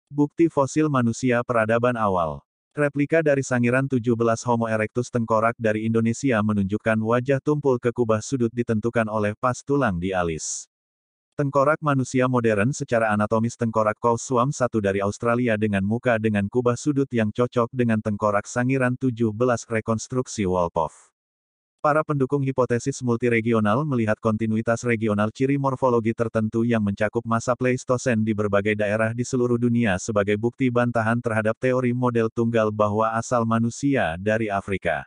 Bukti fosil manusia peradaban awal. Replika dari sangiran 17 Homo erectus tengkorak dari Indonesia menunjukkan wajah tumpul ke kubah sudut ditentukan oleh pas tulang di alis. Tengkorak manusia modern secara anatomis tengkorak Kousuam 1 dari Australia dengan muka dengan kubah sudut yang cocok dengan tengkorak sangiran 17 rekonstruksi Wolpoff. Para pendukung hipotesis multiregional melihat kontinuitas regional ciri morfologi tertentu yang mencakup masa Pleistosen di berbagai daerah di seluruh dunia sebagai bukti bantahan terhadap teori model tunggal bahwa asal manusia dari Afrika.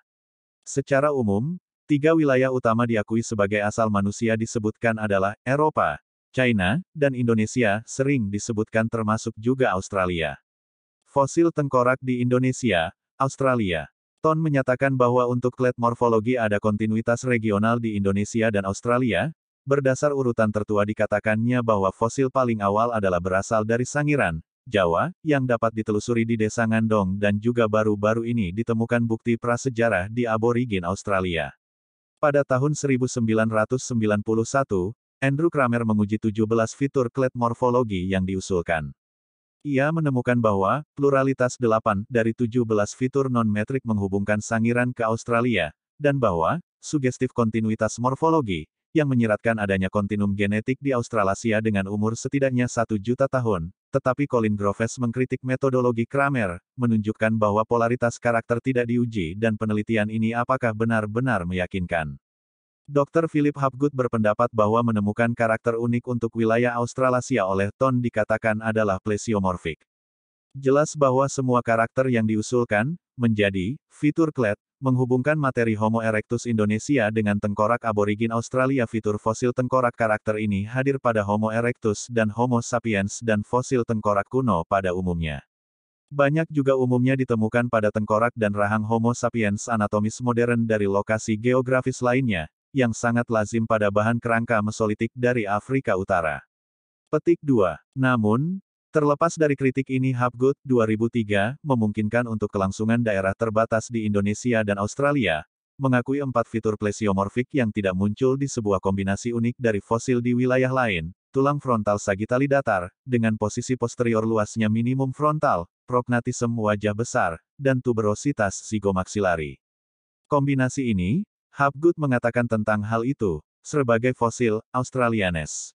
Secara umum, 3 wilayah utama diakui sebagai asal manusia disebutkan adalah Eropa, China, dan Indonesia, sering disebutkan termasuk juga Australia. Fosil tengkorak di Indonesia, Australia. Ton menyatakan bahwa untuk klet morfologi ada kontinuitas regional di Indonesia dan Australia, berdasar urutan tertua dikatakannya bahwa fosil paling awal adalah berasal dari Sangiran, Jawa, yang dapat ditelusuri di Desa Ngandong dan juga baru-baru ini ditemukan bukti prasejarah di aborigin Australia. Pada tahun 1991, Andrew Kramer menguji 17 fitur klet morfologi yang diusulkan. Ia menemukan bahwa, pluralitas 8 dari 17 fitur non-metrik menghubungkan Sangiran ke Australia, dan bahwa, sugestif kontinuitas morfologi, yang menyiratkan adanya kontinum genetik di Australasia dengan umur setidaknya 1 juta tahun, tetapi Colin Groves mengkritik metodologi Kramer, menunjukkan bahwa polaritas karakter tidak diuji dan penelitian ini apakah benar-benar meyakinkan. Dr. Philip Hapgood berpendapat bahwa menemukan karakter unik untuk wilayah Australasia oleh Ton dikatakan adalah plesiomorfik. Jelas bahwa semua karakter yang diusulkan, menjadi, fitur klet, menghubungkan materi Homo erectus Indonesia dengan tengkorak aborigin Australia. Fitur fosil tengkorak karakter ini hadir pada Homo erectus dan Homo sapiens dan fosil tengkorak kuno pada umumnya. Banyak juga umumnya ditemukan pada tengkorak dan rahang Homo sapiens anatomis modern dari lokasi geografis lainnya, yang sangat lazim pada bahan kerangka Mesolitik dari Afrika Utara. Petik 2. Namun, terlepas dari kritik ini Hapgood, 2003, memungkinkan untuk kelangsungan daerah terbatas di Indonesia dan Australia, mengakui 4 fitur plesiomorfik yang tidak muncul di sebuah kombinasi unik dari fosil di wilayah lain, tulang frontal sagitali datar, dengan posisi posterior luasnya minimum frontal, prognatisme wajah besar, dan tuberositas zigomaksilari. Kombinasi ini, Hapgood mengatakan tentang hal itu, sebagai fosil, Australianes.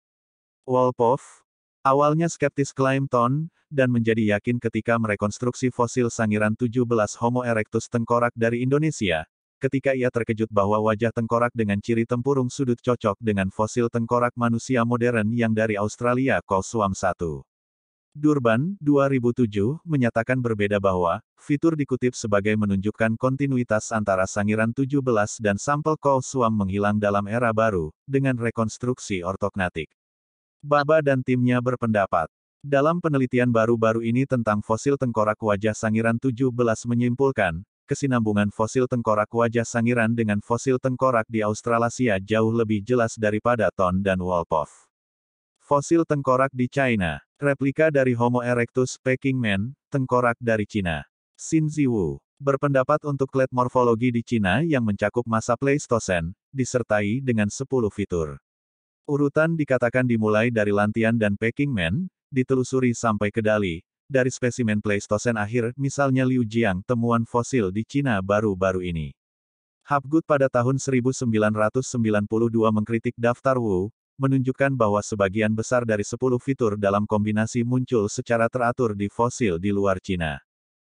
Wolpoff, awalnya skeptis klaim Ton, dan menjadi yakin ketika merekonstruksi fosil sangiran 17 Homo erectus tengkorak dari Indonesia, ketika ia terkejut bahwa wajah tengkorak dengan ciri tempurung sudut cocok dengan fosil tengkorak manusia modern yang dari Australia Kousuam 1. Durban, 2007, menyatakan berbeda bahwa, fitur dikutip sebagai menunjukkan kontinuitas antara sangiran 17 dan sampel Kousuam menghilang dalam era baru, dengan rekonstruksi ortognatik. Baba dan timnya berpendapat, dalam penelitian baru-baru ini tentang fosil tengkorak wajah sangiran 17 menyimpulkan, kesinambungan fosil tengkorak wajah sangiran dengan fosil tengkorak di Australasia jauh lebih jelas daripada Ton dan Wolpoff. Fosil tengkorak di China. Replika dari Homo erectus Peking Man, tengkorak dari Cina. Xin Ziwu berpendapat untuk klet morfologi di Cina yang mencakup masa Pleistosen, disertai dengan 10 fitur. Urutan dikatakan dimulai dari Lantian dan Peking Man, ditelusuri sampai ke Dali, dari spesimen Pleistosen akhir, misalnya Liu Jiang, temuan fosil di Cina baru-baru ini. Hapgood pada tahun 1992 mengkritik daftar Wu, menunjukkan bahwa sebagian besar dari 10 fitur dalam kombinasi muncul secara teratur di fosil di luar Cina.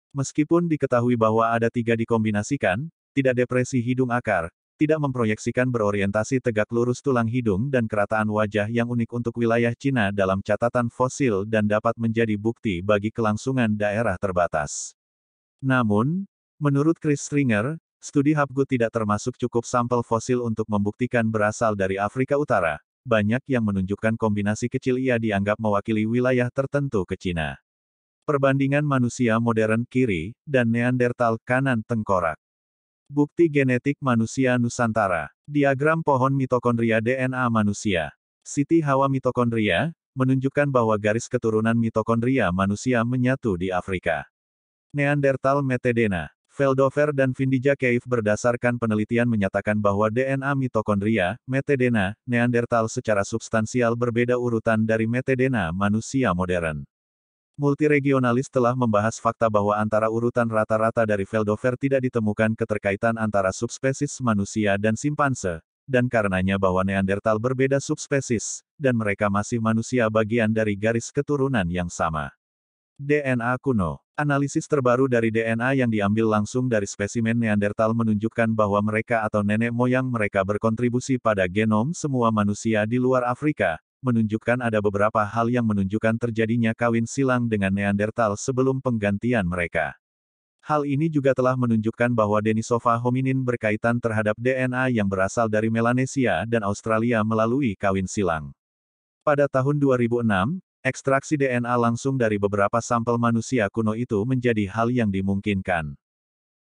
Meskipun diketahui bahwa ada 3 dikombinasikan, tidak depresi hidung akar, tidak memproyeksikan berorientasi tegak lurus tulang hidung dan kerataan wajah yang unik untuk wilayah Cina dalam catatan fosil dan dapat menjadi bukti bagi kelangsungan daerah terbatas. Namun, menurut Chris Stringer, studi Hapgood tidak termasuk cukup sampel fosil untuk membuktikan berasal dari Afrika Utara. Banyak yang menunjukkan kombinasi kecil ia dianggap mewakili wilayah tertentu ke Cina. Perbandingan manusia modern kiri, dan Neandertal kanan tengkorak. Bukti genetik manusia Nusantara. Diagram pohon mitokondria DNA manusia. Siti Hawa mitokondria, menunjukkan bahwa garis keturunan mitokondria manusia menyatu di Afrika. Neandertal Metedena. Veldover dan Vindija Cave berdasarkan penelitian menyatakan bahwa DNA mitokondria, metedena, Neandertal secara substansial berbeda urutan dari metedena manusia modern. Multiregionalis telah membahas fakta bahwa antara urutan rata-rata dari Veldover tidak ditemukan keterkaitan antara subspesies manusia dan simpanse, dan karenanya bahwa Neandertal berbeda subspesies, dan mereka masih manusia bagian dari garis keturunan yang sama. DNA kuno. Analisis terbaru dari DNA yang diambil langsung dari spesimen Neandertal menunjukkan bahwa mereka atau nenek moyang mereka berkontribusi pada genom semua manusia di luar Afrika, menunjukkan ada beberapa hal yang menunjukkan terjadinya kawin silang dengan Neandertal sebelum penggantian mereka. Hal ini juga telah menunjukkan bahwa Denisova hominin berkaitan terhadap DNA yang berasal dari Melanesia dan Australia melalui kawin silang. Pada tahun 2006, ekstraksi DNA langsung dari beberapa sampel manusia kuno itu menjadi hal yang dimungkinkan.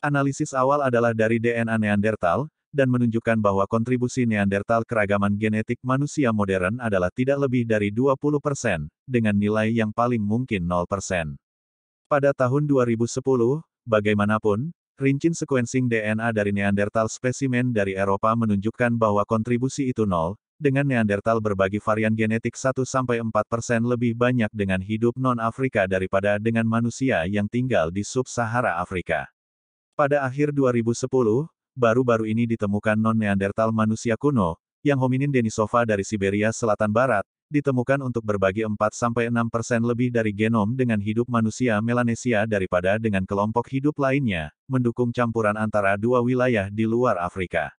Analisis awal adalah dari DNA Neandertal, dan menunjukkan bahwa kontribusi Neandertal keragaman genetik manusia modern adalah tidak lebih dari 20%, dengan nilai yang paling mungkin 0%. Pada tahun 2010, bagaimanapun, rinci sequencing DNA dari Neandertal spesimen dari Eropa menunjukkan bahwa kontribusi itu 0, dengan Neandertal berbagi varian genetik 1-4% lebih banyak dengan hidup non-Afrika daripada dengan manusia yang tinggal di sub-Sahara Afrika. Pada akhir 2010, baru-baru ini ditemukan non-Neandertal manusia kuno, yang hominin Denisova dari Siberia Selatan Barat, ditemukan untuk berbagi 4-6% lebih dari genom dengan hidup manusia Melanesia daripada dengan kelompok hidup lainnya, mendukung campuran antara dua wilayah di luar Afrika.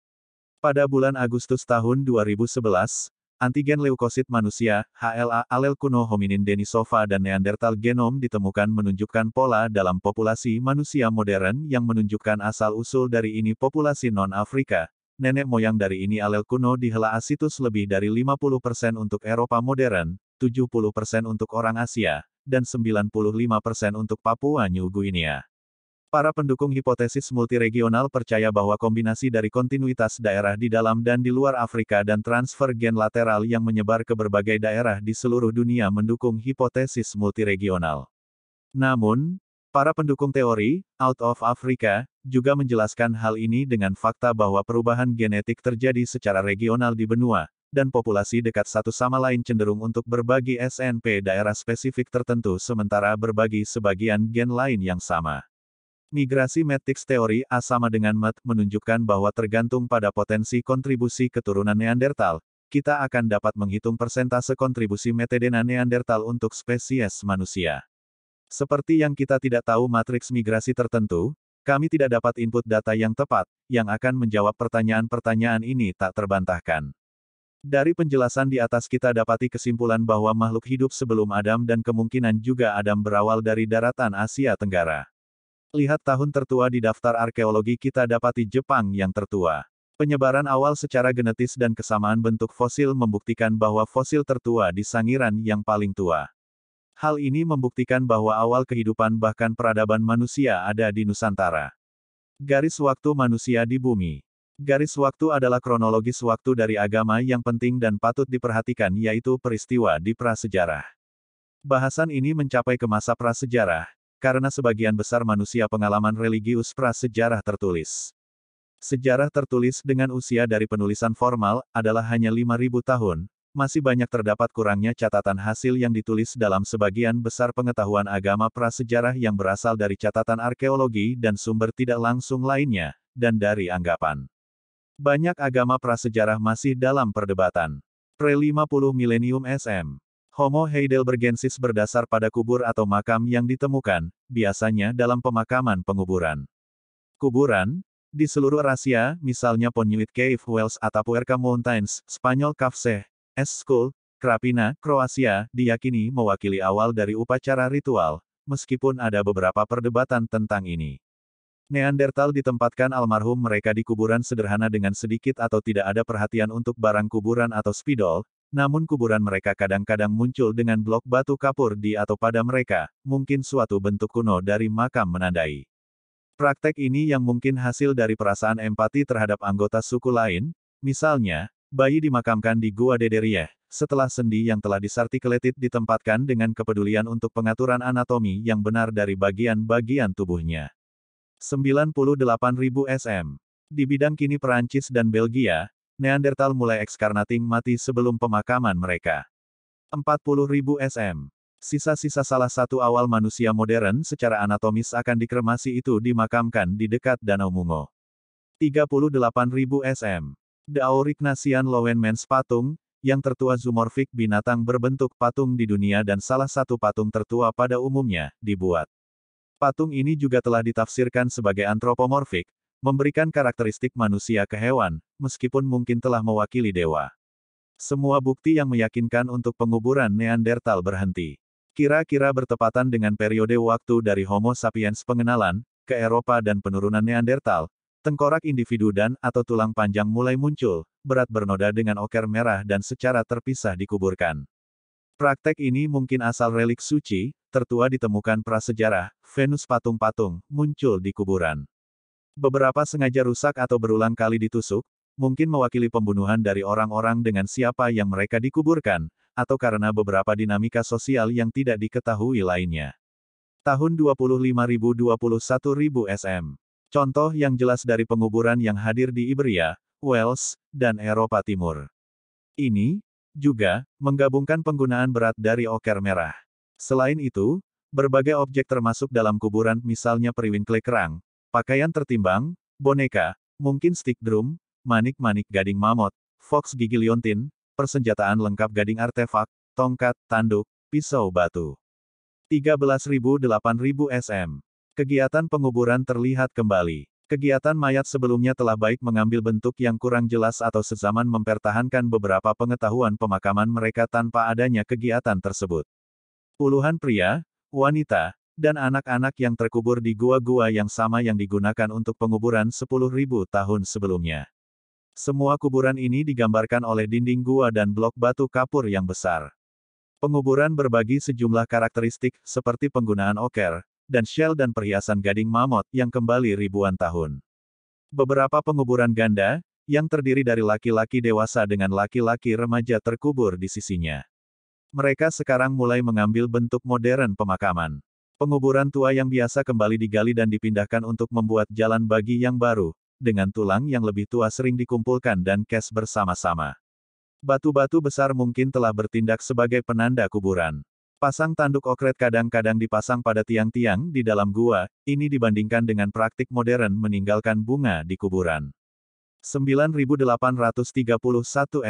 Pada bulan Agustus tahun 2011, antigen leukosit manusia, HLA, alel kuno hominin Denisova dan Neandertal genom ditemukan menunjukkan pola dalam populasi manusia modern yang menunjukkan asal-usul dari ini populasi non-Afrika. Nenek moyang dari ini alel kuno di Hela Asitus lebih dari 50% untuk Eropa modern, 70% untuk orang Asia, dan 95% untuk Papua New Guinea. Para pendukung hipotesis multiregional percaya bahwa kombinasi dari kontinuitas daerah di dalam dan di luar Afrika dan transfer gen lateral yang menyebar ke berbagai daerah di seluruh dunia mendukung hipotesis multiregional. Namun, para pendukung teori out of Africa juga menjelaskan hal ini dengan fakta bahwa perubahan genetik terjadi secara regional di benua, dan populasi dekat satu sama lain cenderung untuk berbagi SNP daerah spesifik tertentu sementara berbagi sebagian gen lain yang sama. Migrasi Matrix teori A sama dengan MET menunjukkan bahwa tergantung pada potensi kontribusi keturunan Neandertal, kita akan dapat menghitung persentase kontribusi metadena Neandertal untuk spesies manusia. Seperti yang kita tidak tahu matriks migrasi tertentu, kami tidak dapat input data yang tepat, yang akan menjawab pertanyaan-pertanyaan ini tak terbantahkan. Dari penjelasan di atas kita dapati kesimpulan bahwa makhluk hidup sebelum Adam dan kemungkinan juga Adam berawal dari daratan Asia Tenggara. Lihat tahun tertua di daftar arkeologi kita dapati Jepang yang tertua. Penyebaran awal secara genetis dan kesamaan bentuk fosil membuktikan bahwa fosil tertua di Sangiran yang paling tua. Hal ini membuktikan bahwa awal kehidupan bahkan peradaban manusia ada di Nusantara. Garis waktu manusia di bumi. Garis waktu adalah kronologis waktu dari agama yang penting dan patut diperhatikan yaitu peristiwa di prasejarah. Bahasan ini mencapai ke masa prasejarah, karena sebagian besar manusia pengalaman religius prasejarah tertulis. Sejarah tertulis dengan usia dari penulisan formal, adalah hanya 5.000 tahun, masih banyak terdapat kurangnya catatan hasil yang ditulis dalam sebagian besar pengetahuan agama prasejarah yang berasal dari catatan arkeologi dan sumber tidak langsung lainnya, dan dari anggapan. Banyak agama prasejarah masih dalam perdebatan. Pre-50 milenium SM. Homo heidelbergensis berdasar pada kubur atau makam yang ditemukan, biasanya dalam pemakaman penguburan. Kuburan, di seluruh Asia, misalnya Ponuit Cave Wells atau Puerca Mountains, Spanyol Cavseh, School, Krapina, Kroasia, diyakini mewakili awal dari upacara ritual, meskipun ada beberapa perdebatan tentang ini. Neandertal ditempatkan almarhum mereka di kuburan sederhana dengan sedikit atau tidak ada perhatian untuk barang kuburan atau spidol, namun kuburan mereka kadang-kadang muncul dengan blok batu kapur di atau pada mereka, mungkin suatu bentuk kuno dari makam menandai. Praktek ini yang mungkin hasil dari perasaan empati terhadap anggota suku lain, misalnya, bayi dimakamkan di Gua Dederieh, setelah sendi yang telah disartikulated ditempatkan dengan kepedulian untuk pengaturan anatomi yang benar dari bagian-bagian tubuhnya. 98.000 SM. Di bidang kini Perancis dan Belgia, Neandertal mulai ekskarnating mati sebelum pemakaman mereka. 40.000 SM. Sisa-sisa salah satu awal manusia modern secara anatomis akan dikremasi itu dimakamkan di dekat Danau Mungo. 38.000 sm. The Aurignacian Lowenmans patung, yang tertua zoomorphic binatang berbentuk patung di dunia dan salah satu patung tertua pada umumnya, dibuat. Patung ini juga telah ditafsirkan sebagai antropomorfik, memberikan karakteristik manusia ke hewan, meskipun mungkin telah mewakili dewa. Semua bukti yang meyakinkan untuk penguburan Neandertal berhenti. Kira-kira bertepatan dengan periode waktu dari Homo sapiens pengenalan, ke Eropa dan penurunan Neandertal, tengkorak individu dan/atau tulang panjang mulai muncul, berat bernoda dengan oker merah dan secara terpisah dikuburkan. Praktek ini mungkin asal relik suci, tertua ditemukan prasejarah, Venus patung-patung, muncul di kuburan. Beberapa sengaja rusak atau berulang kali ditusuk, mungkin mewakili pembunuhan dari orang-orang dengan siapa yang mereka dikuburkan, atau karena beberapa dinamika sosial yang tidak diketahui lainnya. Tahun 25.000-21.000 sm. Contoh yang jelas dari penguburan yang hadir di Iberia, Wales, dan Eropa Timur. Ini, juga, menggabungkan penggunaan berat dari oker merah. Selain itu, berbagai objek termasuk dalam kuburan misalnya periwin kle kerang, pakaian tertimbang, boneka, mungkin stick drum, manik-manik gading mamut, fox gigi liontin, persenjataan lengkap gading artefak, tongkat, tanduk, pisau batu. 13.000-8.000 sm. Kegiatan penguburan terlihat kembali. Kegiatan mayat sebelumnya telah baik mengambil bentuk yang kurang jelas atau sezaman mempertahankan beberapa pengetahuan pemakaman mereka tanpa adanya kegiatan tersebut. Puluhan pria, wanita, dan anak-anak yang terkubur di gua-gua yang sama yang digunakan untuk penguburan 10.000 tahun sebelumnya. Semua kuburan ini digambarkan oleh dinding gua dan blok batu kapur yang besar. Penguburan berbagi sejumlah karakteristik, seperti penggunaan oker, dan shell dan perhiasan gading mamut yang kembali ribuan tahun. Beberapa penguburan ganda, yang terdiri dari laki-laki dewasa dengan laki-laki remaja terkubur di sisinya. Mereka sekarang mulai mengambil bentuk modern pemakaman. Penguburan tua yang biasa kembali digali dan dipindahkan untuk membuat jalan bagi yang baru, dengan tulang yang lebih tua sering dikumpulkan dan kes bersama-sama. Batu-batu besar mungkin telah bertindak sebagai penanda kuburan. Pasang tanduk okret kadang-kadang dipasang pada tiang-tiang di dalam gua, ini dibandingkan dengan praktik modern meninggalkan bunga di kuburan. 9.831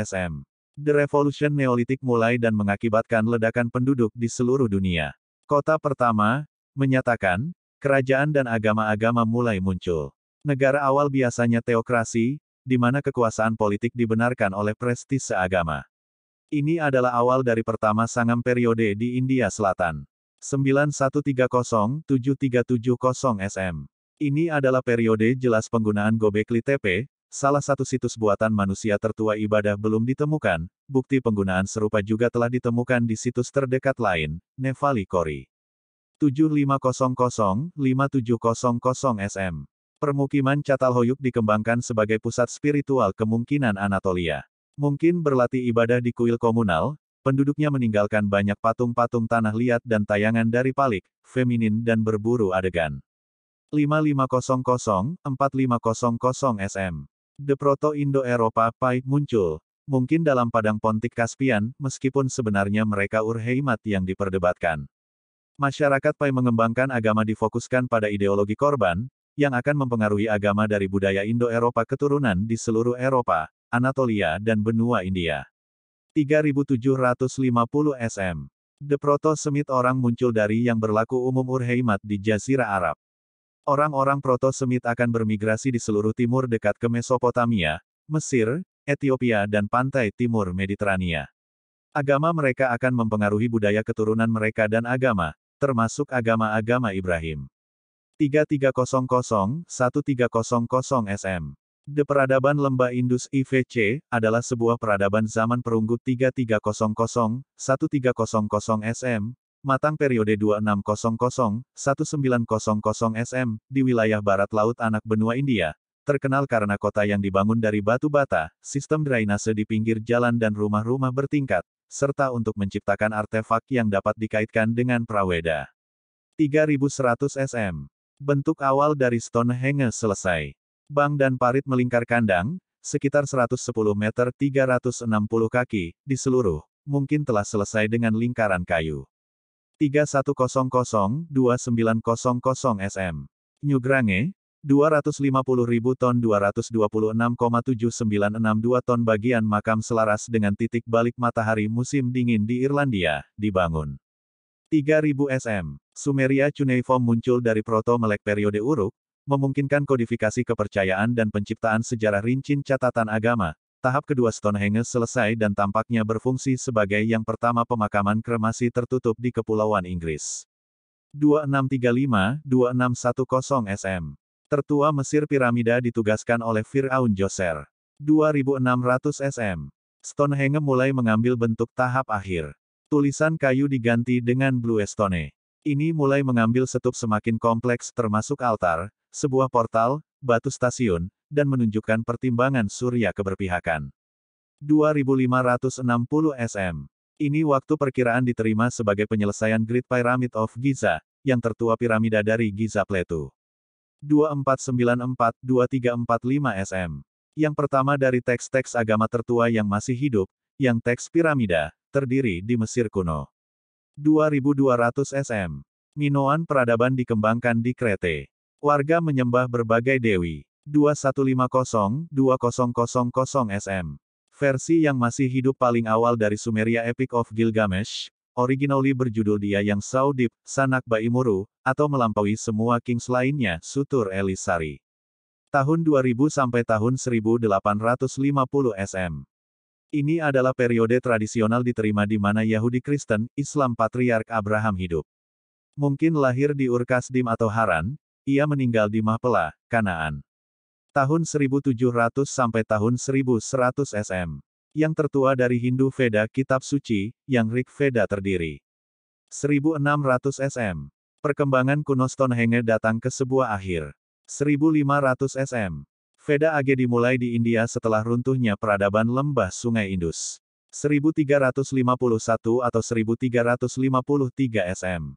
sm. The Revolution Neolitik mulai dan mengakibatkan ledakan penduduk di seluruh dunia. Kota pertama, menyatakan, kerajaan dan agama-agama mulai muncul. Negara awal biasanya teokrasi, di mana kekuasaan politik dibenarkan oleh prestise agama. Ini adalah awal dari pertama sangam periode di India Selatan. 9130-7370 sm. Ini adalah periode jelas penggunaan Gobekli Tepe, salah satu situs buatan manusia tertua ibadah belum ditemukan, bukti penggunaan serupa juga telah ditemukan di situs terdekat lain, Nevali Kori. 7500-5700 sm. Permukiman Catalhoyuk dikembangkan sebagai pusat spiritual kemungkinan Anatolia. Mungkin berlatih ibadah di kuil komunal, penduduknya meninggalkan banyak patung-patung tanah liat dan tayangan dari palik, feminin dan berburu adegan. 5500-4500 sm. The Proto-Indo-Eropa Pai muncul, mungkin dalam padang Pontik Kaspian, meskipun sebenarnya mereka Urheimat yang diperdebatkan. Masyarakat Pai mengembangkan agama difokuskan pada ideologi korban, yang akan mempengaruhi agama dari budaya Indo-Eropa keturunan di seluruh Eropa, Anatolia dan benua India. 3750 sm. The Proto-Semit orang muncul dari yang berlaku umum Urheimat di Jazirah Arab. Orang-orang Proto-Semit akan bermigrasi di seluruh timur dekat ke Mesopotamia, Mesir, Ethiopia dan pantai timur Mediterania. Agama mereka akan mempengaruhi budaya keturunan mereka dan agama, termasuk agama-agama Ibrahim. 3300-1300 sm. The Peradaban Lembah Indus IVC, adalah sebuah peradaban zaman perunggu 3300-1300 sm, matang periode 2600-1900 sm, di wilayah barat laut anak benua India, terkenal karena kota yang dibangun dari batu bata, sistem drainase di pinggir jalan dan rumah-rumah bertingkat, serta untuk menciptakan artefak yang dapat dikaitkan dengan praweda. 3100 sm. Bentuk awal dari Stonehenge selesai. Bang dan parit melingkar kandang, sekitar 110 meter 360 kaki, di seluruh, mungkin telah selesai dengan lingkaran kayu. 3100-2900 sm. New Grange, 250.000 ton 226,7962 ton. Bagian makam selaras dengan titik balik matahari musim dingin di Irlandia, dibangun. 3000 sm. Sumeria cuneiform muncul dari proto-Melek periode Uruk, memungkinkan kodifikasi kepercayaan dan penciptaan sejarah rincin catatan agama. Tahap kedua Stonehenge selesai dan tampaknya berfungsi sebagai yang pertama pemakaman kremasi tertutup di Kepulauan Inggris. 2635-2610 sm. Tertua Mesir piramida ditugaskan oleh Fir'aun Djoser. 2600 sm. Stonehenge mulai mengambil bentuk tahap akhir. Tulisan kayu diganti dengan Blue Stone. Ini mulai mengambil setup semakin kompleks termasuk altar, sebuah portal, batu stasiun, dan menunjukkan pertimbangan surya keberpihakan. 2560 sm. Ini waktu perkiraan diterima sebagai penyelesaian Great Pyramid of Giza, yang tertua piramida dari Giza Plateau. 2494-2345 sm. Yang pertama dari teks-teks agama tertua yang masih hidup, yang teks piramida, terdiri di Mesir kuno. 2200 sm. Minoan peradaban dikembangkan di Krete. Warga menyembah berbagai dewi. 2150-2000 sm. Versi yang masih hidup paling awal dari Sumeria Epic of Gilgamesh, originally berjudul Dia yang Saudip, Sanak Baimuru, atau melampaui semua kings lainnya, Sutur Elisari. Tahun 2000 sampai tahun 1850 sm. Ini adalah periode tradisional diterima di mana Yahudi Kristen, Islam Patriark Abraham hidup. Mungkin lahir di Ur-Kasdim atau Haran, ia meninggal di Mahpelah, Kanaan. Tahun 1700 sampai tahun 1100 sm. Yang tertua dari Hindu Veda Kitab Suci, yang Rig Veda terdiri. 1600 sm. Perkembangan kuno Stonehenge datang ke sebuah akhir. 1500 sm. Veda Age dimulai di India setelah runtuhnya peradaban lembah Sungai Indus. 1351 atau 1353 sm.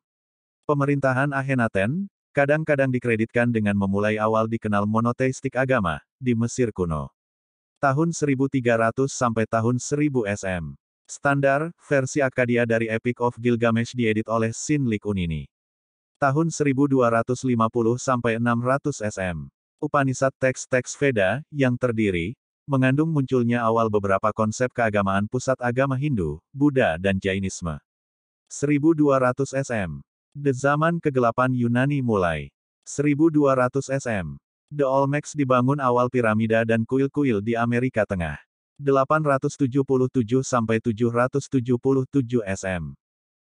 Pemerintahan Akhenaten, kadang-kadang dikreditkan dengan memulai awal dikenal monoteistik agama, di Mesir kuno. Tahun 1300 sampai tahun 1000 sm. Standar, versi Akkadia dari Epic of Gilgamesh diedit oleh Sinlik Unini. Tahun 1250 sampai 600 sm. Upanishad teks-teks Veda, yang terdiri, mengandung munculnya awal beberapa konsep keagamaan pusat agama Hindu, Buddha dan Jainisme. 1200 sm. The Zaman Kegelapan Yunani mulai. 1200 sm. The Olmecs dibangun awal piramida dan kuil-kuil di Amerika Tengah. 877 sampai 777 sm.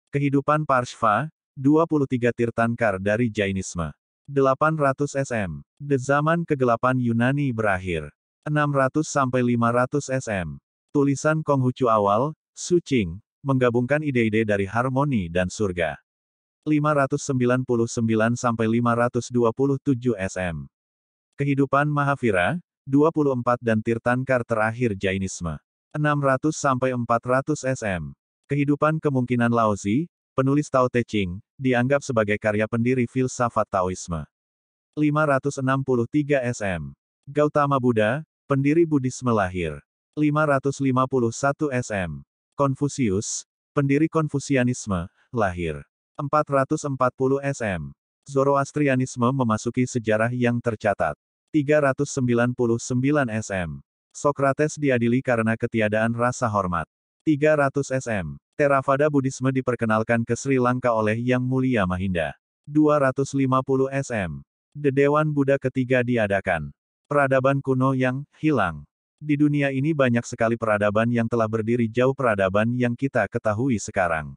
Kehidupan Parshva, 23 Tirtankar dari Jainisme. 800 sm. The Zaman Kegelapan Yunani berakhir. 600 sampai 500 sm. Tulisan Konghucu awal, Sucing, menggabungkan ide-ide dari harmoni dan surga. 599 sampai 527 sm. Kehidupan Mahavira, 24 dan Tirtankar terakhir Jainisme. 600 sampai 400 sm. Kehidupan kemungkinan Laozi, penulis Tao Te Ching, dianggap sebagai karya pendiri filsafat Taoisme. 563 sm. Gautama Buddha, pendiri Buddhisme lahir. 551 sm. Konfusius, pendiri Konfusianisme, lahir. 440 sm. Zoroastrianisme memasuki sejarah yang tercatat. 399 sm. Sokrates diadili karena ketiadaan rasa hormat. 300 sm. Theravada Buddhisme diperkenalkan ke Sri Lanka oleh Yang Mulia Mahinda. 250 sm. The Dewan Buddha ketiga diadakan. Peradaban kuno yang hilang. Di dunia ini banyak sekali peradaban yang telah berdiri jauh peradaban yang kita ketahui sekarang.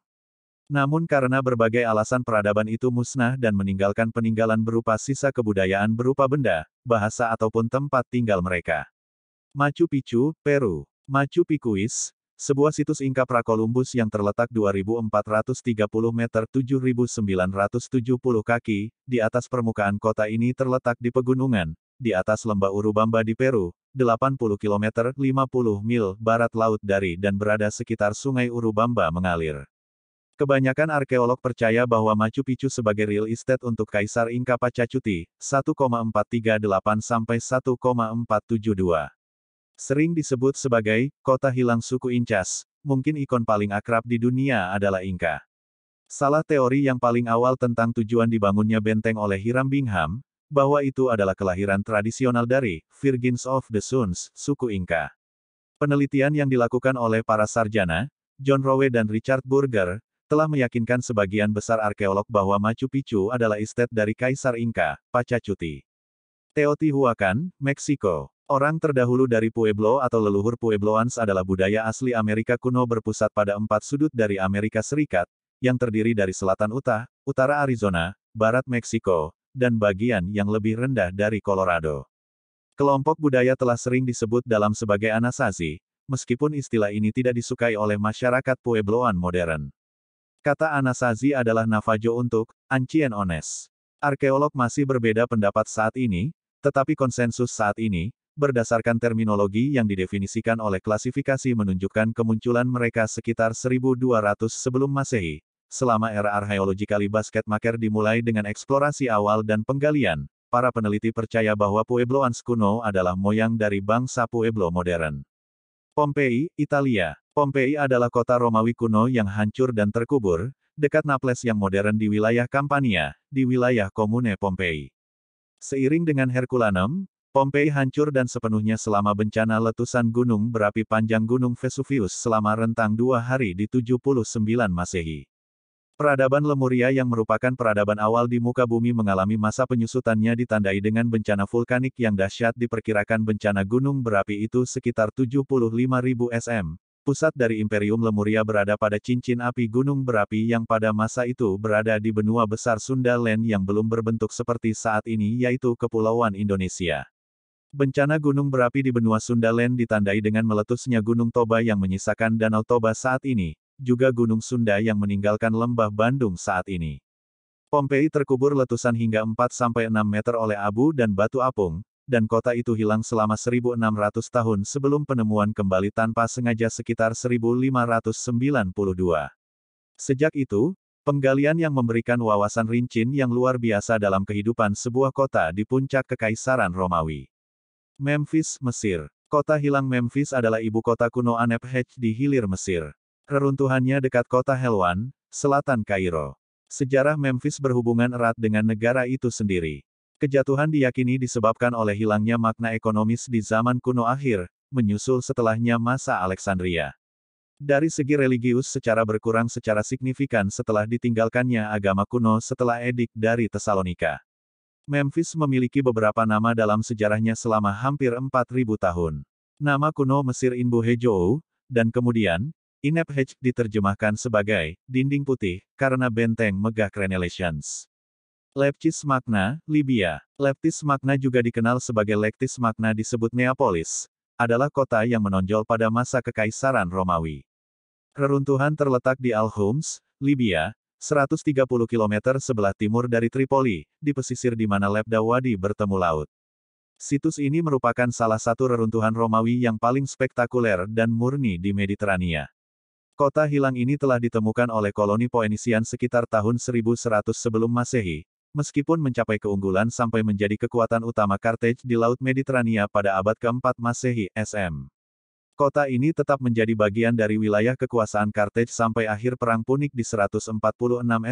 Namun karena berbagai alasan peradaban itu musnah dan meninggalkan peninggalan berupa sisa kebudayaan berupa benda, bahasa ataupun tempat tinggal mereka. Machu Picchu, Peru. Machu Picchuis, sebuah situs Inka Prakolumbus yang terletak 2430 meter 7970 kaki, di atas permukaan kota ini terletak di pegunungan, di atas lembah Urubamba di Peru, 80 km 50 mil barat laut dari dan berada sekitar sungai Urubamba mengalir. Kebanyakan arkeolog percaya bahwa Machu Picchu sebagai real estate untuk Kaisar Inka Pachacuti, 1438 sampai 1472. Sering disebut sebagai kota hilang suku Incas, mungkin ikon paling akrab di dunia adalah Inka. Salah teori yang paling awal tentang tujuan dibangunnya benteng oleh Hiram Bingham, bahwa itu adalah kelahiran tradisional dari Virgins of the Suns, suku Inca. Penelitian yang dilakukan oleh para sarjana, John Rowe dan Richard Burger, telah meyakinkan sebagian besar arkeolog bahwa Machu Picchu adalah estate dari Kaisar Inca, Pachacuti. Teotihuacan, Meksiko. Orang terdahulu dari Pueblo atau leluhur Puebloans adalah budaya asli Amerika kuno berpusat pada 4 sudut dari Amerika Serikat, yang terdiri dari selatan Utah, utara Arizona, barat Meksiko, dan bagian yang lebih rendah dari Colorado. Kelompok budaya telah sering disebut dalam sebagai Anasazi, meskipun istilah ini tidak disukai oleh masyarakat Puebloan modern. Kata Anasazi adalah Navajo untuk Ancient Ones. Arkeolog masih berbeda pendapat saat ini, tetapi konsensus saat ini, berdasarkan terminologi yang didefinisikan oleh klasifikasi menunjukkan kemunculan mereka sekitar 1200 sebelum Masehi, selama era archaeologically basket maker dimulai dengan eksplorasi awal dan penggalian. Para peneliti percaya bahwa Puebloans kuno adalah moyang dari bangsa Pueblo modern. Pompei, Italia. Pompei adalah kota Romawi kuno yang hancur dan terkubur, dekat Naples yang modern di wilayah Campania, di wilayah Komune Pompei. Seiring dengan Herculaneum, Pompei hancur dan sepenuhnya selama bencana letusan gunung berapi panjang Gunung Vesuvius selama rentang 2 hari di 79 Masehi. Peradaban Lemuria yang merupakan peradaban awal di muka bumi mengalami masa penyusutannya ditandai dengan bencana vulkanik yang dahsyat. Diperkirakan bencana gunung berapi itu sekitar 75.000 sm. Pusat dari Imperium Lemuria berada pada cincin api gunung berapi yang pada masa itu berada di benua besar Sunda Land yang belum berbentuk seperti saat ini, yaitu Kepulauan Indonesia. Bencana gunung berapi di benua Sunda Land ditandai dengan meletusnya Gunung Toba yang menyisakan Danau Toba saat ini, juga Gunung Sunda yang meninggalkan Lembah Bandung saat ini. Pompei terkubur letusan hingga 4-6 meter oleh abu dan batu apung, dan kota itu hilang selama 1.600 tahun sebelum penemuan kembali tanpa sengaja sekitar 1592. Sejak itu, penggalian yang memberikan wawasan rincin yang luar biasa dalam kehidupan sebuah kota di puncak Kekaisaran Romawi. Memphis, Mesir. Kota hilang Memphis adalah ibu kota kuno Aneb-Hech di hilir Mesir. Reruntuhannya dekat kota Helwan, selatan Kairo. Sejarah Memphis berhubungan erat dengan negara itu sendiri. Kejatuhan diyakini disebabkan oleh hilangnya makna ekonomis di zaman kuno akhir, menyusul setelahnya masa Alexandria. Dari segi religius secara berkurang secara signifikan setelah ditinggalkannya agama kuno setelah edik dari Tesalonika. Memphis memiliki beberapa nama dalam sejarahnya selama hampir 4.000 tahun. Nama kuno Mesir Inbu-Hejou, dan kemudian, Ineb-Hech diterjemahkan sebagai dinding putih, karena benteng megah crenellations. Leptis Magna, Libya. Leptis Magna juga dikenal sebagai Lectis Magna disebut Neapolis, adalah kota yang menonjol pada masa Kekaisaran Romawi. Reruntuhan terletak di Al-Homs, Libya, 130 km sebelah timur dari Tripoli, di pesisir di mana Lebda Wadi bertemu laut. Situs ini merupakan salah satu reruntuhan Romawi yang paling spektakuler dan murni di Mediterania. Kota hilang ini telah ditemukan oleh koloni Poenisian sekitar tahun 1100 sebelum Masehi, meskipun mencapai keunggulan sampai menjadi kekuatan utama Carthage di Laut Mediterania pada abad ke-4 Masehi, SM. Kota ini tetap menjadi bagian dari wilayah kekuasaan Carthage sampai akhir Perang Punik di 146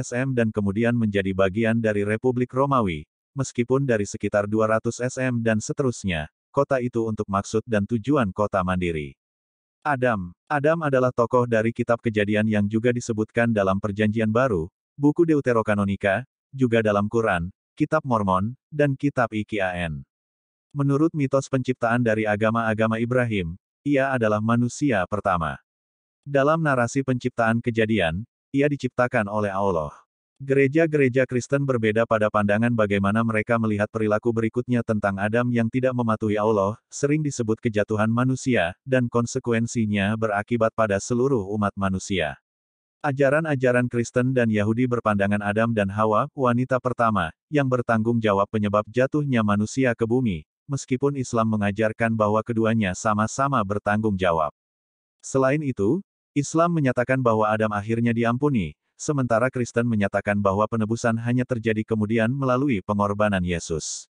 SM dan kemudian menjadi bagian dari Republik Romawi, meskipun dari sekitar 200 SM dan seterusnya, kota itu untuk maksud dan tujuan kota mandiri. Adam adalah tokoh dari kitab Kejadian yang juga disebutkan dalam Perjanjian Baru, buku Deuterokanonika, juga dalam Quran, Kitab Mormon, dan Kitab Iqan. Menurut mitos penciptaan dari agama-agama Ibrahim, ia adalah manusia pertama. Dalam narasi penciptaan Kejadian, ia diciptakan oleh Allah. Gereja-gereja Kristen berbeda pada pandangan bagaimana mereka melihat perilaku berikutnya tentang Adam yang tidak mematuhi Allah, sering disebut kejatuhan manusia, dan konsekuensinya berakibat pada seluruh umat manusia. Ajaran-ajaran Kristen dan Yahudi berpandangan Adam dan Hawa, wanita pertama, yang bertanggung jawab penyebab jatuhnya manusia ke bumi, meskipun Islam mengajarkan bahwa keduanya sama-sama bertanggung jawab. Selain itu, Islam menyatakan bahwa Adam akhirnya diampuni, sementara Kristen menyatakan bahwa penebusan hanya terjadi kemudian melalui pengorbanan Yesus.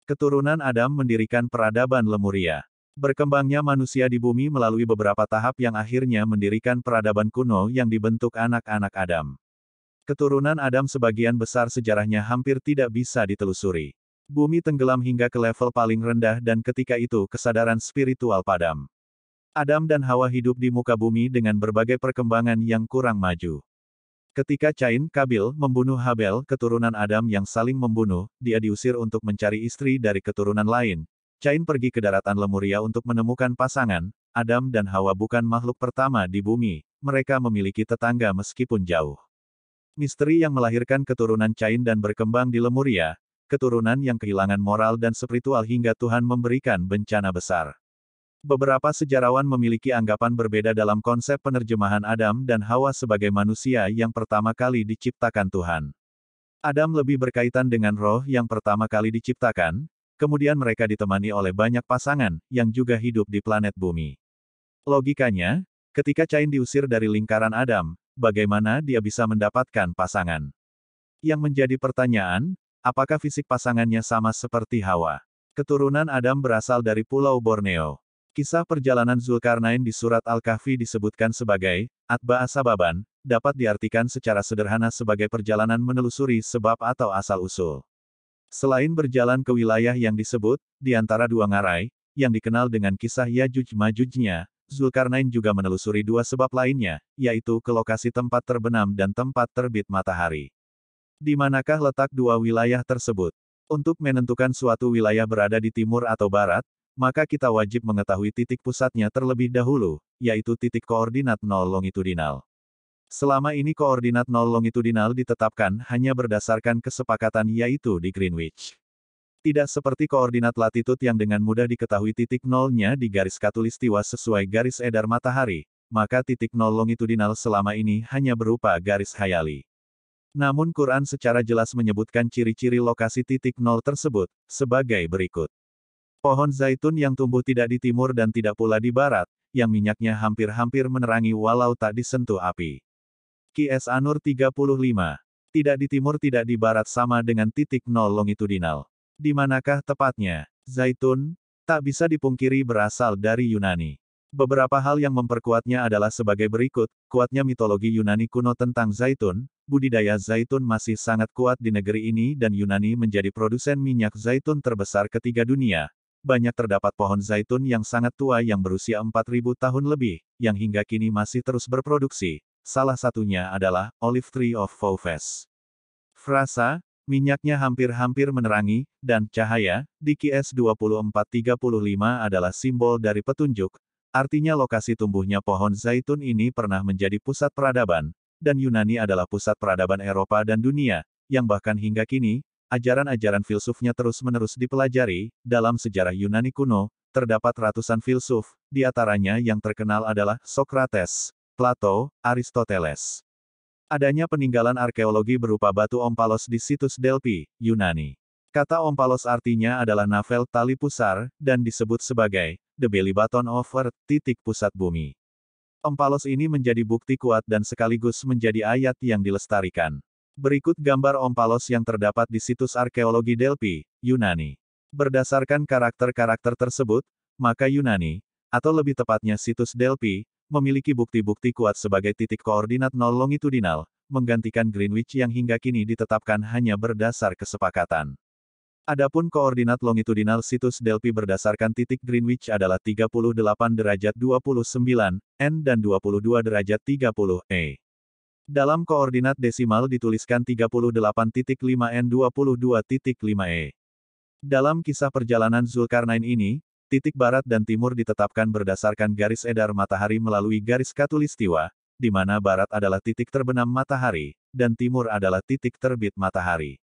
Keturunan Adam mendirikan peradaban Lemuria. Berkembangnya manusia di bumi melalui beberapa tahap yang akhirnya mendirikan peradaban kuno yang dibentuk anak-anak Adam. Keturunan Adam sebagian besar sejarahnya hampir tidak bisa ditelusuri. Bumi tenggelam hingga ke level paling rendah dan ketika itu kesadaran spiritual padam. Adam dan Hawa hidup di muka bumi dengan berbagai perkembangan yang kurang maju. Ketika Cain, Kabil, membunuh Habel, keturunan Adam yang saling membunuh, dia diusir untuk mencari istri dari keturunan lain. Cain pergi ke daratan Lemuria untuk menemukan pasangan. Adam dan Hawa bukan makhluk pertama di bumi, mereka memiliki tetangga meskipun jauh. Misteri yang melahirkan keturunan Cain dan berkembang di Lemuria, keturunan yang kehilangan moral dan spiritual hingga Tuhan memberikan bencana besar. Beberapa sejarawan memiliki anggapan berbeda dalam konsep penerjemahan Adam dan Hawa sebagai manusia yang pertama kali diciptakan Tuhan. Adam lebih berkaitan dengan roh yang pertama kali diciptakan, kemudian mereka ditemani oleh banyak pasangan, yang juga hidup di planet bumi. Logikanya, ketika Cain diusir dari lingkaran Adam, bagaimana dia bisa mendapatkan pasangan? Yang menjadi pertanyaan, apakah fisik pasangannya sama seperti Hawa? Keturunan Adam berasal dari Pulau Borneo. Kisah perjalanan Zulkarnain di surat Al-Kahfi disebutkan sebagai, Atba Asababan, dapat diartikan secara sederhana sebagai perjalanan menelusuri sebab atau asal-usul. Selain berjalan ke wilayah yang disebut, di antara dua ngarai, yang dikenal dengan kisah Yajuj-Majujnya, Zulkarnain juga menelusuri dua sebab lainnya, yaitu ke lokasi tempat terbenam dan tempat terbit matahari. Di manakah letak dua wilayah tersebut? Untuk menentukan suatu wilayah berada di timur atau barat, maka kita wajib mengetahui titik pusatnya terlebih dahulu, yaitu titik koordinat 0 longitudinal. Selama ini koordinat 0 longitudinal ditetapkan hanya berdasarkan kesepakatan yaitu di Greenwich. Tidak seperti koordinat latitude yang dengan mudah diketahui titik nolnya di garis khatulistiwa sesuai garis edar matahari, maka titik 0 longitudinal selama ini hanya berupa garis khayali. Namun Quran secara jelas menyebutkan ciri-ciri lokasi titik 0 tersebut, sebagai berikut. Pohon zaitun yang tumbuh tidak di timur dan tidak pula di barat, yang minyaknya hampir-hampir menerangi walau tak disentuh api. Qs An-Nur 35. Tidak di timur tidak di barat sama dengan titik 0 longitudinal. Di manakah tepatnya? Zaitun, tak bisa dipungkiri berasal dari Yunani. Beberapa hal yang memperkuatnya adalah sebagai berikut, kuatnya mitologi Yunani kuno tentang zaitun, budidaya zaitun masih sangat kuat di negeri ini dan Yunani menjadi produsen minyak zaitun terbesar ketiga dunia. Banyak terdapat pohon zaitun yang sangat tua yang berusia 4.000 tahun lebih, yang hingga kini masih terus berproduksi. Salah satunya adalah Olive Tree of Phoefes. Frasa, minyaknya hampir-hampir menerangi, dan cahaya, di Qs 2435 adalah simbol dari petunjuk, artinya lokasi tumbuhnya pohon zaitun ini pernah menjadi pusat peradaban, dan Yunani adalah pusat peradaban Eropa dan dunia, yang bahkan hingga kini, ajaran-ajaran filsufnya terus-menerus dipelajari. Dalam sejarah Yunani kuno, terdapat ratusan filsuf, di antaranya yang terkenal adalah Socrates, Plato, Aristoteles. Adanya peninggalan arkeologi berupa batu ompalos di situs Delphi, Yunani. Kata ompalos artinya adalah navel tali pusar, dan disebut sebagai the belly button of earth, titik pusat bumi. Ompalos ini menjadi bukti kuat dan sekaligus menjadi ayat yang dilestarikan. Berikut gambar ompalos yang terdapat di situs arkeologi Delphi, Yunani. Berdasarkan karakter-karakter tersebut, maka Yunani, atau lebih tepatnya situs Delphi, memiliki bukti-bukti kuat sebagai titik koordinat 0 longitudinal, menggantikan Greenwich yang hingga kini ditetapkan hanya berdasar kesepakatan. Adapun koordinat longitudinal situs Delphi berdasarkan titik Greenwich adalah 38 derajat 29 N dan 22 derajat 30 E. Dalam koordinat desimal dituliskan 38.5 N 22.5 E. Dalam kisah perjalanan Zulkarnain ini, titik barat dan timur ditetapkan berdasarkan garis edar matahari melalui garis khatulistiwa, di mana barat adalah titik terbenam matahari, dan timur adalah titik terbit matahari.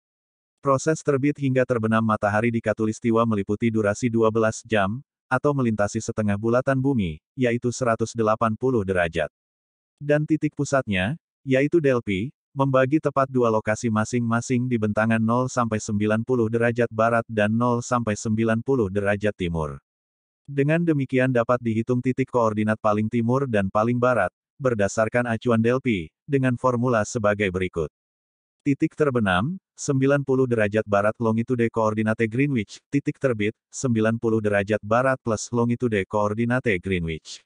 Proses terbit hingga terbenam matahari di khatulistiwa meliputi durasi 12 jam, atau melintasi setengah bulatan bumi, yaitu 180 derajat. Dan titik pusatnya, yaitu Delphi, membagi tepat dua lokasi masing-masing di bentangan 0-90 derajat barat dan 0-90 derajat timur. Dengan demikian dapat dihitung titik koordinat paling timur dan paling barat, berdasarkan acuan Delphi, dengan formula sebagai berikut. Titik terbenam, 90 derajat barat longitude koordinate Greenwich, titik terbit, 90 derajat barat plus longitude koordinate Greenwich.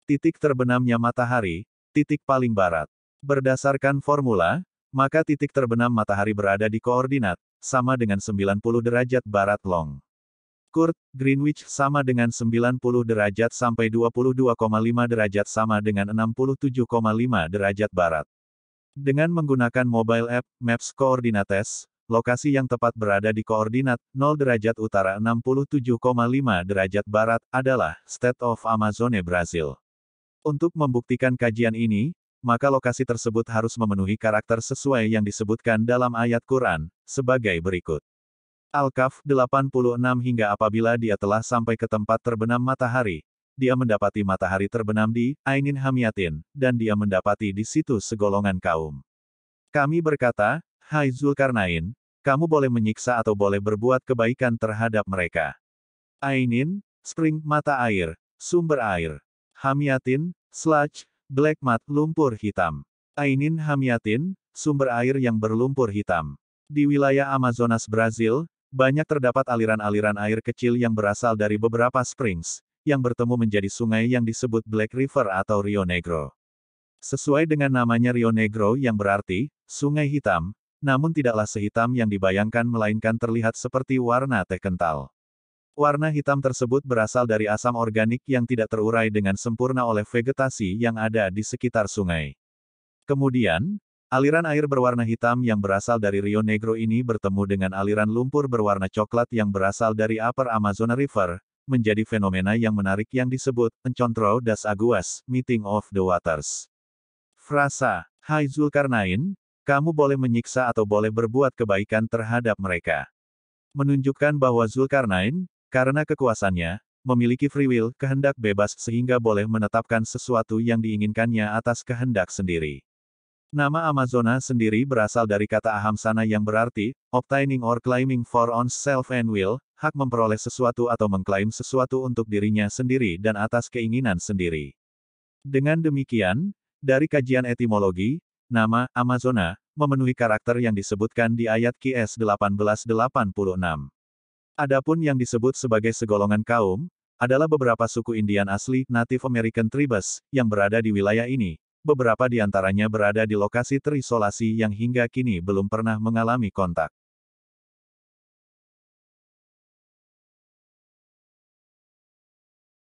Titik terbenamnya matahari, titik paling barat. Berdasarkan formula, maka titik terbenam matahari berada di koordinat, sama dengan 90 derajat barat long. Kurt, Greenwich sama dengan 90 derajat sampai 22,5 derajat sama dengan 67,5 derajat barat. Dengan menggunakan mobile app, Maps Coordinates, lokasi yang tepat berada di koordinat 0 derajat utara 67,5 derajat barat adalah State of Amazônia, Brazil. Untuk membuktikan kajian ini, maka lokasi tersebut harus memenuhi karakter sesuai yang disebutkan dalam ayat Quran, sebagai berikut. Al-Kahf 86 hingga apabila dia telah sampai ke tempat terbenam matahari, dia mendapati matahari terbenam di Ainin Hamiatin, dan dia mendapati di situ segolongan kaum. Kami berkata, hai Zulkarnain, kamu boleh menyiksa atau boleh berbuat kebaikan terhadap mereka. Ainin, spring, mata air, sumber air. Hamiatin, sludge, black mud, lumpur hitam. Ainin Hamiatin, sumber air yang berlumpur hitam. Di wilayah Amazonas, Brazil, banyak terdapat aliran-aliran air kecil yang berasal dari beberapa springs, yang bertemu menjadi sungai yang disebut Black River atau Rio Negro. Sesuai dengan namanya Rio Negro yang berarti, sungai hitam, namun tidaklah sehitam yang dibayangkan melainkan terlihat seperti warna teh kental. Warna hitam tersebut berasal dari asam organik yang tidak terurai dengan sempurna oleh vegetasi yang ada di sekitar sungai. Kemudian, aliran air berwarna hitam yang berasal dari Rio Negro ini bertemu dengan aliran lumpur berwarna coklat yang berasal dari Upper Amazon River, menjadi fenomena yang menarik yang disebut Encontro das Aguas, Meeting of the Waters. Frasa, hai Zulkarnain, kamu boleh menyiksa atau boleh berbuat kebaikan terhadap mereka. Menunjukkan bahwa Zulkarnain, karena kekuasaannya, memiliki free will, kehendak bebas sehingga boleh menetapkan sesuatu yang diinginkannya atas kehendak sendiri. Nama Amazona sendiri berasal dari kata Ahamsana yang berarti, obtaining or claiming for one's self and will, hak memperoleh sesuatu atau mengklaim sesuatu untuk dirinya sendiri dan atas keinginan sendiri. Dengan demikian, dari kajian etimologi, nama Amazona memenuhi karakter yang disebutkan di ayat QS 1886. Adapun yang disebut sebagai segolongan kaum, adalah beberapa suku Indian asli, Native American tribes, yang berada di wilayah ini. Beberapa di antaranya berada di lokasi terisolasi yang hingga kini belum pernah mengalami kontak.